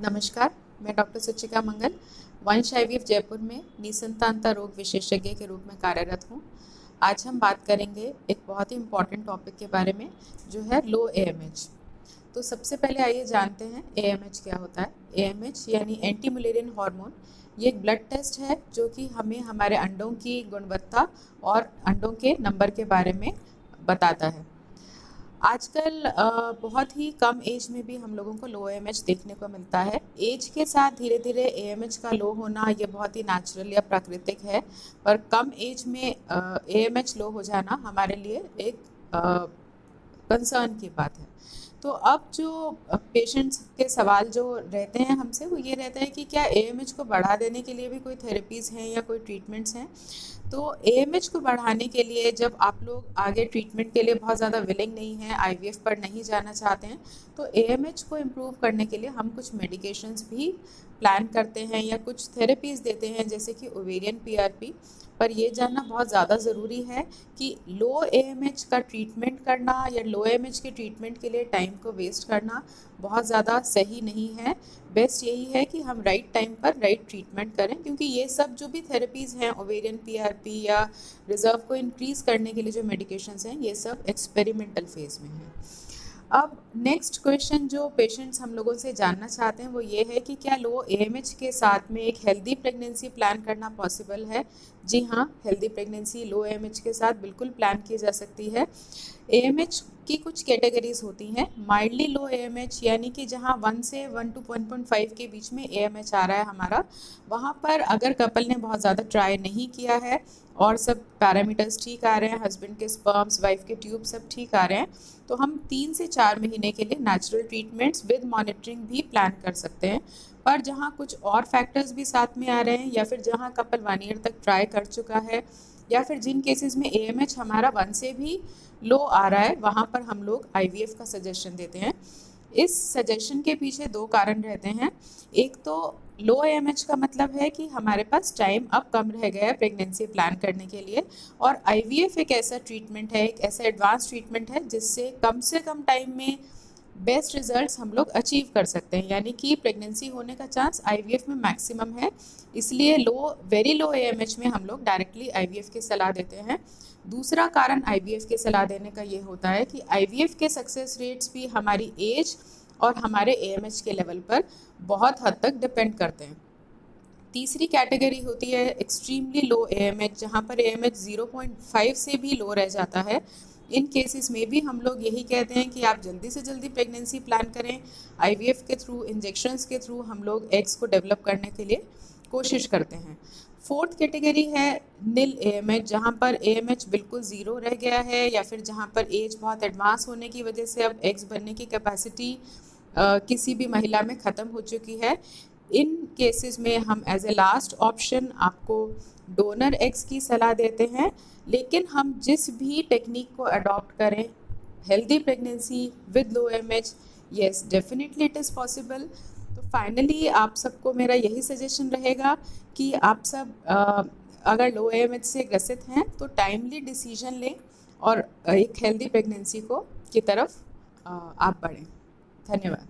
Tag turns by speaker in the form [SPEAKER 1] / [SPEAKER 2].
[SPEAKER 1] नमस्कार, मैं डॉक्टर सचिका मंगल वंश आईवीएफ जयपुर में निसंतानता रोग विशेषज्ञ के रूप में कार्यरत हूँ। आज हम बात करेंगे एक बहुत ही इम्पॉर्टेंट टॉपिक के बारे में जो है लो एएमएच। तो सबसे पहले आइए जानते हैं एएमएच क्या होता है। एएमएच यानी एंटी मुलेरियन हार्मोन, ये एक ब्लड टेस्ट है जो कि हमें हमारे अंडों की गुणवत्ता और अंडों के नंबर के बारे में बताता है। आजकल बहुत ही कम एज में भी हम लोगों को लो एएमएच देखने को मिलता है। एज के साथ धीरे धीरे एएमएच का लो होना ये बहुत ही नेचुरल या प्राकृतिक है, पर कम एज में एएमएच लो हो जाना हमारे लिए एक कंसर्न की बात है। तो अब जो पेशेंट्स के सवाल जो रहते हैं हमसे वो ये रहता है कि क्या एएमएच को बढ़ा देने के लिए भी कोई थेरेपीज़ हैं या कोई ट्रीटमेंट्स हैं। तो एएमएच को बढ़ाने के लिए जब आप लोग आगे ट्रीटमेंट के लिए बहुत ज़्यादा विलिंग नहीं हैं, आईवीएफ पर नहीं जाना चाहते हैं, तो एएमएच को इम्प्रूव करने के लिए हम कुछ मेडिकेशंस भी प्लान करते हैं या कुछ थेरेपीज़ देते हैं, जैसे कि ओवेरियन पीआरपी। पर ये जानना बहुत ज़्यादा ज़रूरी है कि लो एएमएच का ट्रीटमेंट करना या लो एएमएच के ट्रीटमेंट के लिए टाइम को वेस्ट करना बहुत ज़्यादा सही नहीं है। बेस्ट यही है कि हम राइट टाइम पर राइट ट्रीटमेंट करें, क्योंकि ये सब जो भी थेरेपीज़ हैं, ओवेरियन पीआरपी या रिजर्व को इंक्रीज़ करने के लिए जो मेडिकेशंस हैं, ये सब एक्सपेरिमेंटल फेज़ में हैं। अब नेक्स्ट क्वेश्चन जो पेशेंट्स हम लोगों से जानना चाहते हैं वो ये है कि क्या लो एएमएच के साथ में एक हेल्दी प्रेगनेंसी प्लान करना पॉसिबल है। जी हाँ, हेल्दी प्रेगनेंसी लो एएमएच के साथ बिल्कुल प्लान की जा सकती है। एएमएच की कुछ कैटेगरीज होती हैं। माइल्डली लो एएमएच यानी कि जहाँ 1 से 1 to 1.5 के बीच में एएमएच आ रहा है हमारा, वहाँ पर अगर कपल ने बहुत ज़्यादा ट्राई नहीं किया है और सब पैरामीटर्स ठीक आ रहे हैं, हस्बैंड के स्पर्म्स, वाइफ के ट्यूब सब ठीक आ रहे हैं, तो हम 3 से 4 महीने के लिए नेचुरल ट्रीटमेंट्स विद मॉनिटरिंग भी प्लान कर सकते हैं। पर जहाँ कुछ और फैक्टर्स भी साथ में आ रहे हैं या फिर जहाँ कपल 1 ईयर तक ट्राई कर चुका है या फिर जिन केसेस में एएमएच हमारा 1 से भी लो आ रहा है, वहाँ पर हम लोग आईवीएफ का सजेशन देते हैं। इस सजेशन के पीछे 2 कारण रहते हैं। एक तो लो एएमएच का मतलब है कि हमारे पास टाइम अब कम रह गया है प्रेगनेंसी प्लान करने के लिए, और आईवीएफ एक ऐसा ट्रीटमेंट है, एक ऐसा एडवांस ट्रीटमेंट है जिससे से कम टाइम में बेस्ट रिजल्ट्स हम लोग अचीव कर सकते हैं, यानी कि प्रेगनेंसी होने का चांस आईवीएफ में मैक्सिमम है। इसलिए वेरी लो एएमएच में हम लोग डायरेक्टली आईवीएफ की सलाह देते हैं। दूसरा कारण आईवीएफ की सलाह देने का ये होता है कि आईवीएफ के सक्सेस रेट्स भी हमारी एज और हमारे एएमएच के लेवल पर बहुत हद तक डिपेंड करते हैं। तीसरी कैटेगरी होती है एक्सट्रीमली लो एएमएच, जहाँ पर एएमएच 0.5 से भी लो रह जाता है। इन केसेस में भी हम लोग यही कहते हैं कि आप जल्दी से जल्दी प्रेगनेंसी प्लान करें। आईवीएफ के थ्रू, इंजेक्शंस के थ्रू हम लोग एग्स को डेवलप करने के लिए कोशिश करते हैं। फोर्थ कैटेगरी है निल एएमएच, जहाँ पर एएमएच बिल्कुल ज़ीरो रह गया है या फिर जहाँ पर एज बहुत एडवांस होने की वजह से अब एग्स बनने की कैपेसिटी किसी भी महिला में ख़त्म हो चुकी है। इन केसेस में हम एज ए लास्ट ऑप्शन आपको डोनर एग्स की सलाह देते हैं। लेकिन हम जिस भी टेक्निक को अडॉप्ट करें, healthy pregnancy with low AMH, yes definitely it is possible. तो फाइनली आप सबको मेरा यही सजेशन रहेगा कि आप सब अगर लो एएमएच से ग्रसित हैं तो टाइमली डिसीजन लें और एक हेल्दी प्रेगनेंसी की तरफ आप बढ़ें। धन्यवाद।